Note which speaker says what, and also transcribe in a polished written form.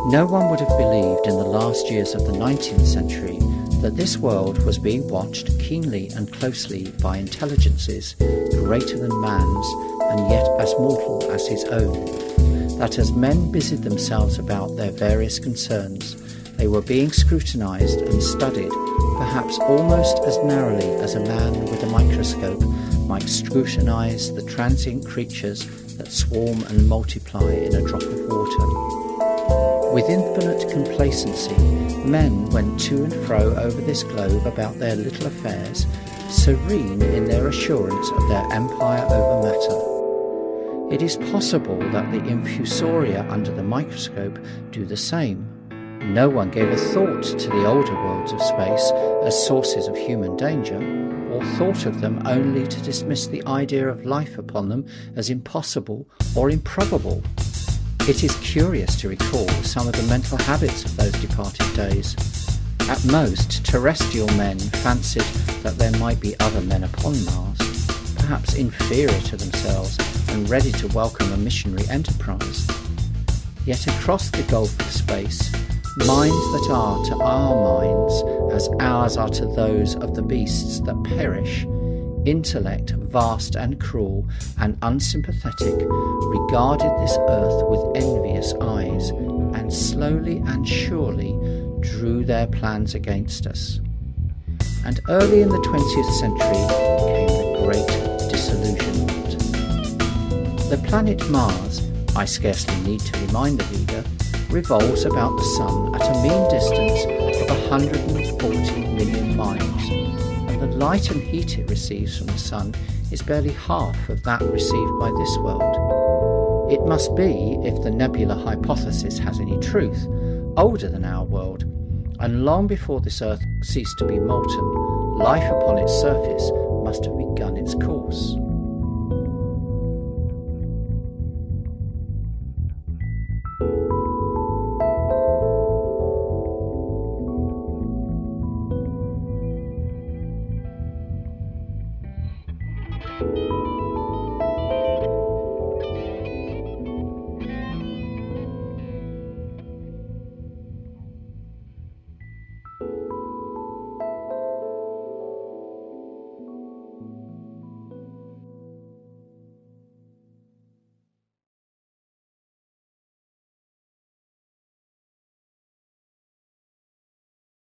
Speaker 1: No one would have believed in the last years of the 19th century that this world was being watched keenly and closely by intelligences greater than man's and yet as mortal as his own, that as men busied themselves about their various concerns, they were being scrutinized and studied, perhaps almost as narrowly as a man with a microscope might scrutinize the transient creatures that swarm and multiply in a drop of water. With infinite complacency, men went to and fro over this globe about their little affairs, serene in their assurance of their empire over matter. It is possible that the infusoria under the microscope do the same. No one gave a thought to the older worlds of space as sources of human danger, or thought of them only to dismiss the idea of life upon them as impossible or improbable. It is curious to recall some of the mental habits of those departed days. At most, terrestrial men fancied that there might be other men upon Mars, perhaps inferior to themselves and ready to welcome a missionary enterprise. Yet across the gulf of space, minds that are to our minds as ours are to those of the beasts that perish, intellect vast and cruel and unsympathetic, regarded this earth with envious eyes, and slowly and surely drew their plans against us. And early in the 20th century came the Great Disillusionment. The planet Mars, I scarcely need to remind the reader, revolves about the Sun at a mean distance of 140 million miles, and the light and heat it receives from the Sun is barely half of that received by this world. It must be, if the nebular hypothesis has any truth, older than our world, and long before this Earth ceased to be molten, life upon its surface must have begun its course.